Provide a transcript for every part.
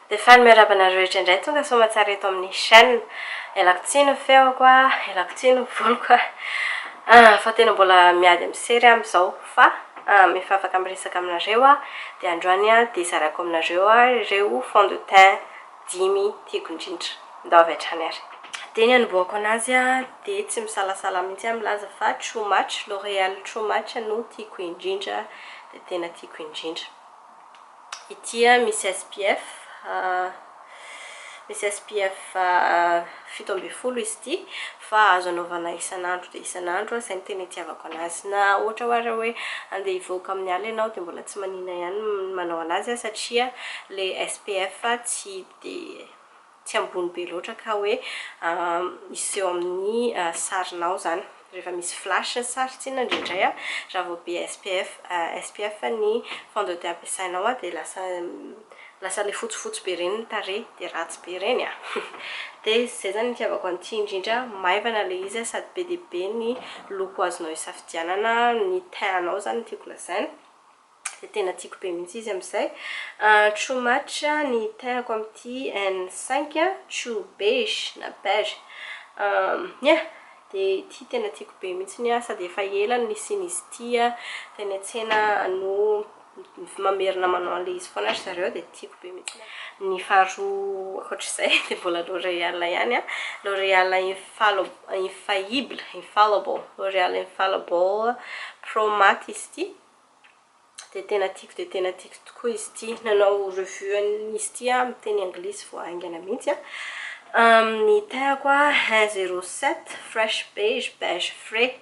Dia faly miarahaba anareo rehetra indray tonga soa tsara eto amin'ny chaîne. Ialako tsiny ny feoko a, ialako tsiny ny voloko a. Fa tena mbola miady amin'ny sery amin'izao fa mifafaka miresaka aminareo a. Dia androany a dia izaraiko aminareo a ireo fond de teint 5 tiako indrindra. Andao avy hatrany ary. Dia ny anoboako anazy a dia tsy misalasala mihitsy milaza fa too much L'Oréal too much no tiako indrindra, dia tena tiako indrindra. Ity a misy SPF misy SPF 7 izy ity fa azo anaovana isan'andro dia isan'andro izay tena itiavako anazy. Na ohatra hoe andeha hivoaka amin'ny alina ianao dia mbola tsy manina ihany manao anazy satria le SPF tsy ambony be loatra ka hoe iseho amin'ny sarinao zany. Rehefa misy flash sary tsinona indrindray a raha vao be SPF ny fond de teint ampiasainao a dia lasa le fotsifotsy be reny ny tarehy dia ratsy be reny a. Dia izay zany itiavako an'ity indrindra, maivana le izy sady be dia be ny loko azonao isafidianana, ny teint anao zany tiako lazaina. Dia tena tiako be mihitsy izy amin'izay. Too much ny teintko amin'ity N5 too beige na beige. Dia ity tena tiako be mihitsy ny sady efa ela ny nisian'izy ity a, teny an-tsena no mamerina manao an'ilay izy foana zareo dia tiako be mihitsy. Ny faharoa ankoatr'izay dia mbola L'Oréal ihany a, L'Oréal infallible L'Oréal infallible pro matte izy ity. Dia tena tiako tokoa izy ity. Nanao review an'izy ity a amin'ny teny anglisy vao aingana mihitsy a. Ny teintko a 107 fresh beige, beige frais.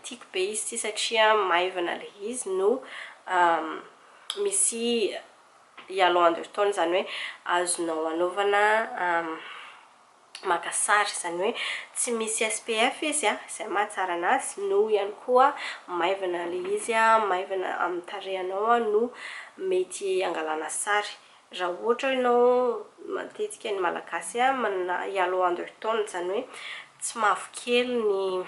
Tiako be izy ity satria maivana le izy no misy hyaluron undertone zany hoe azonao anaovana maka sary, zany hoe tsy misy SPF izy a, izay mahatsara anazy, no ihany koa maivana le izy a, maivana amin'ny tarehinao no mety angalana sary. Raha ohatra ianao matetika ny malagasy a manana hyaluron undertone zany hoe tsy mavokely ny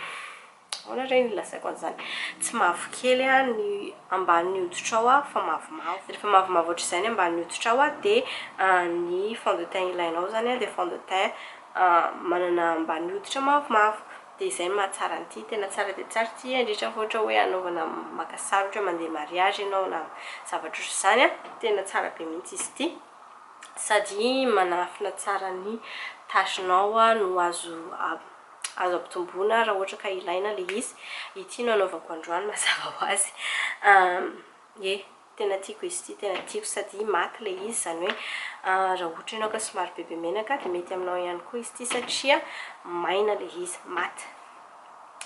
ny lazaiko an'izany, tsy mavokely a ny ambanin'ny hoditrao a fa mavomavo. Rehefa mavomavo ohatr'izay ny ambanin'ny hoditrao a dia ny fond de teint ilainao zany a dia fond de teint manana ambanin'ny hoditra mavomavo. Dia izay mahatsara an'ity, tena tsara dia tsara ity indrindra fa ohatra hoe anaovana maka sary ohatra mandeha mariage ianao na zavatra ohatr'izany a, tena tsara be mihitsy izy ity. Sady manafina tsara ny tashinao a no azo ampitomboina raha ohatra ka ilaina le izy. Ity no anaovako androany mazava ho azy. Tena tiako izy ity, tena tiako sady maty le izy, zany hoe raha ohatra ianao ka somary bebe menaka dia mety aminao ihany koa izy ity satria maina le izy, maty.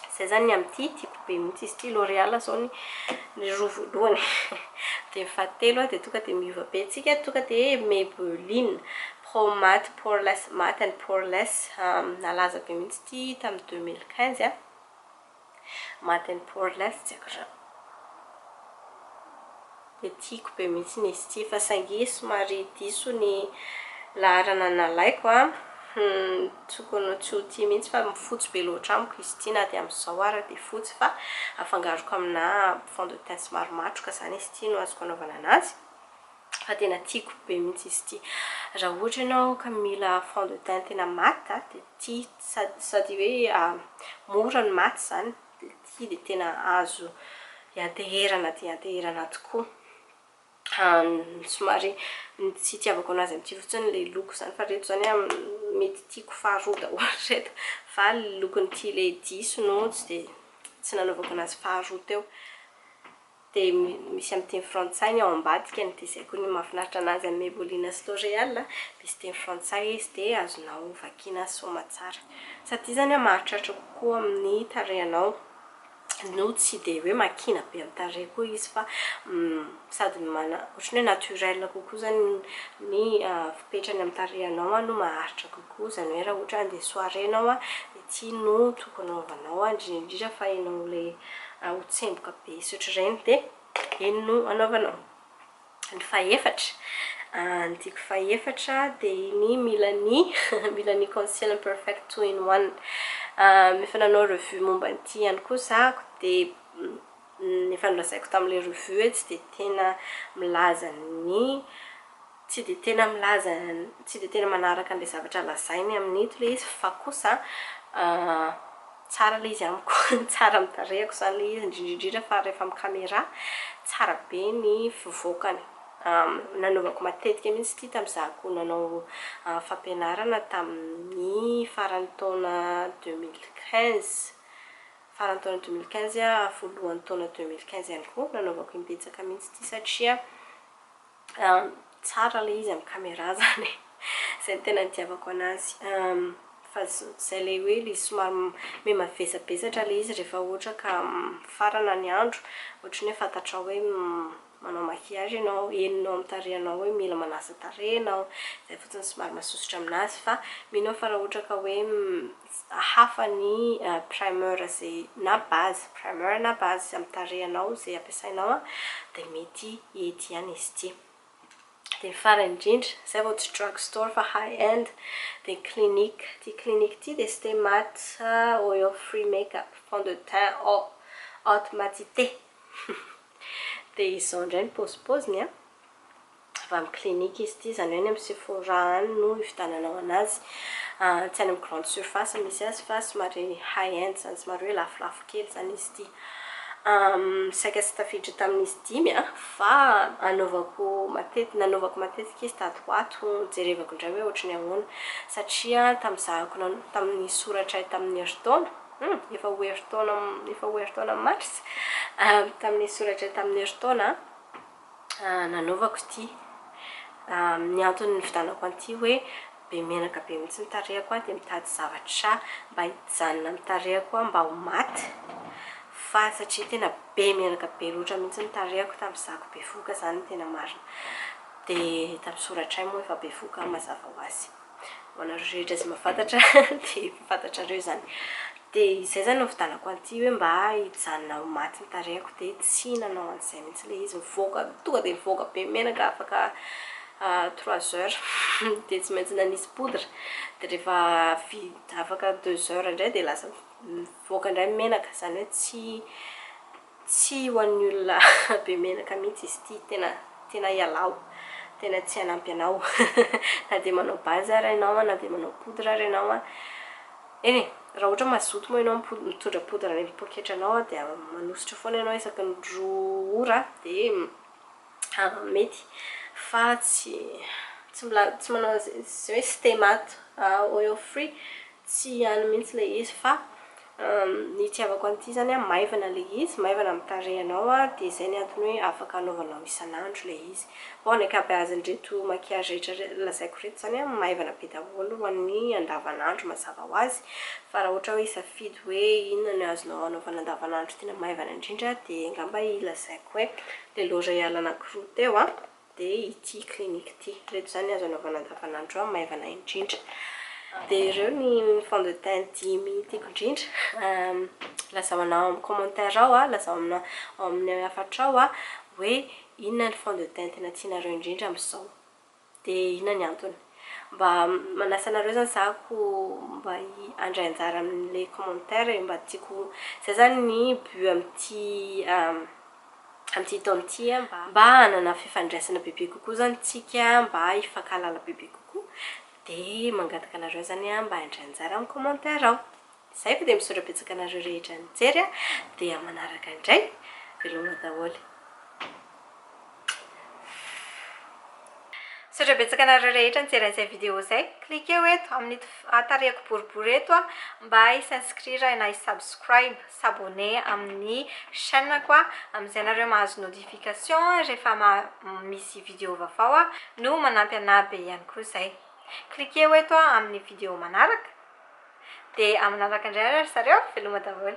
Izay zany ny amin'ity tiako be mihitsy izy ity. L'Oréal zao ny roa voalohany. Dia fahatelo dia tonga dia miova be antsika, tonga dia Maybelline Pro Matte Poreless Matte and Poreless. Nalaza be mihitsy ity tamin'ny 2015 a. Matte and Poreless tsy haiko raha. Dia tiako be mihitsy izy ity fa saingy somary diso ny laharana nalaiko a. Tokony tsy ho tia mihitsy fa fotsy be loatra amiko izy ity, na dia amin'izao ara dia fotsy fa afangaroko amina fond de teint somary matroka zany izy ity no azoko anaovana anazy. Fa tena tiako be mihitsy izy ity. Raha ohatra ianao ka mila fond de teint tena maty dia ity sady hoe mora ny maty zany, dia ity dia tena azo hianteherana tokoa. Somary tsy itiavako anazy amin'ity fotsiny le loko zany, fa reto zany mety tiako faharoa daholo reto, fa lokon'ity le diso no tsy nanaovako anazy faharoa teo. Dia misy amin'ny teny frantsay ny ao ambadikany, dia izay koa ny mahafinaritra anazy amin'ny Maybelline sy L'Oréal, misy teny frantsay izy dia azonao vakiana soma tsara. Sady zany mahatratra kokoa amin'ny tarehinao no tsy dia hoe makina be amin'ny tarehy koa izy fa sady ohatrany hoe naturel kokoa zany ny fipetrany amin'ny tarehinao no maharitra kokoa. Zany hoe raha ohatra andeha soirée anao a, dia ity no tokony anaovanao indrindra fa ianao le ho tsemboka be sy ohatr'ireny dia eny no anaovanao. Ny fahaefatra, ny tiako fahaefatra dia ny Milani Concealer Perfect 2-in-1. Efa nanao review momba an'ity ihany koa zako dia efa nolazaiko tamin'ilay revue tsy dia tena milaza ny tsy dia tena manaraka an'ilay zavatra lazainy amin'ito ilay izy fa kosa tsara ilay izy amiko tsara mitarehako izany ilay izy indrindrindrindra fa rehefa amin'ny caméra tsara be ny fivoakany. Nanaovako matetika mihitsy ity tamin'izako nanao fampianarana tamin'ny faran'ny taona 2015 faran'ny taona 2015 voalohan'ny taona 2015 ihany koa nanaovako imbetsaka mihitsy ity satria tsara ilay izy amin'ny caméra zany izay no tena nitiavako anazy. Fa zay ilay hoe ilay somary mavesabesatra ilay izy rehefa ohatra ka farana ny andro ohatra ny hoe fantatra hoe manao maquillage ianao, enonao amin'ny tarehinao hoe mila manasa tarehinao, izay fotsiny somary mahasosotra aminazy. Fa mino fa raha ohatra ka hoe hafa ny primer zay na base amin'ny tarehinao izay ampiasainao dia mety ety ihany izy ity. Dia farany indrindra zay vao tsy drug store fa high end dia clinique ity dia sy dia maty oil free makeup fond de teint haute matité dia izao indray ny paozipoziny avy amin'ny clinique izy ity, izany hoe ny amin'ny Sephora any no ividiananao anazy, tsy any amin'ny grande surface misy azy fa somary high end zany, somary hoe lafolafo kely zany izy ity. Saika tsy tafiditra tamin'izy dimy fa nanaovako matetika izy tady ho ato jerevako indray hoe ohatry ny ahoana satria tamin'ny soratra tamin'ny heritaona efa ho heritaona mars tamin'ny soratra tamin'ny heritaona nanaovako ity. Ny antony nividanako an'ity hoe be menaka be mihitsy nitarehako dia mitady zavatra mba hijanona amin'ny tarehako mba ho maty, fa satria tena be menaka be loatra mihitsy nitarehako tamin'izako be voka zany tena marina. Dia tamin'ny soratray moa efa be voka mazava ho azy, ho anareo rehetra izay mahafantatra dia fantatrareo izany. Dia izay zany novidanako an'ity hoe mba hijanona ho maty nitarehako dia tsy nanao an'izay mihitsy ilay izy, mivoaka tonga dia mivoaka be menaka afaka 3 heures dia tsy maintsy nanisy poudre dia rehefa afaka 2 heures indray dia lasa mivoaka indray menaka, izany hoe tsy ho an'ny olona be menaka mihitsy izy ity, tena hialao, tena tsy hanampy anao na dia manao base ary ianao na dia manao poudre ary ianao eny raha ohatra mazoto moa ianao mitondra poudre ny poketra anao dia manositra foana ianao isaky ny 2 ora dia mety, fa tsy manao zay hoe sy dia maty oil free tsy hany mihitsy ilay izy. Fa ny tiavako an'ity zany maivana ilay izy, maivana amin'ny tarehinao dia izay ny antony hoe afaka anaovanao isan'andro ilay izy. Ny ankabeazan'ireto maquillage rehetra lazaiko reto zany maivana be daholo ho an'ny andavanandro mazava ho azy, fa raha ohatra hoe isafidy hoe inona no azonao anaovana andavanandro tena maivana indrindra dia angamba lazaiko hoe ilay L'Oréal anankiroa teo dia ity clinique ity, reto zany azo anaovana andavanandro maivana indrindra. Dia ireo ny fond de teint 10 tiako indrindra. Lazaonao amin'ny commentaire ao lazao amin'ny afatrao hoe inona ny fond de teint tena tianareo indrindra amin'izao dia inona ny antony. Mba manasa anareo zany zako mba handray anjara amin'ilay commentaire mba tiako zay zany ny but amin'ity taona ity mba hanana fifandraisana bebe kokoa zany tsika, mba hifankahalala bebe kokoa dia mangataka anareo zany mba handray anjara amin'ny commentaire ao. Izay fa dia misaotra betsaka anareo rehetra nijery dia manaraka indray velomina daholo. Misaotra betsaka anareo rehetra nijery an'izay vidéo izay, cliquez eto amin'ny tarehiko boribory eto mba s'inscrire na subscribe, s'abonner amin'ny chaîne-ko amin'izay anareo mahazo notification rehefa misy vidéo vaovao no manampy anahy be ihany koa izay. Cliquez eto amin'ny vidéo manaraka dia amin'ny manaraka indray ry zareo, veloma daholo.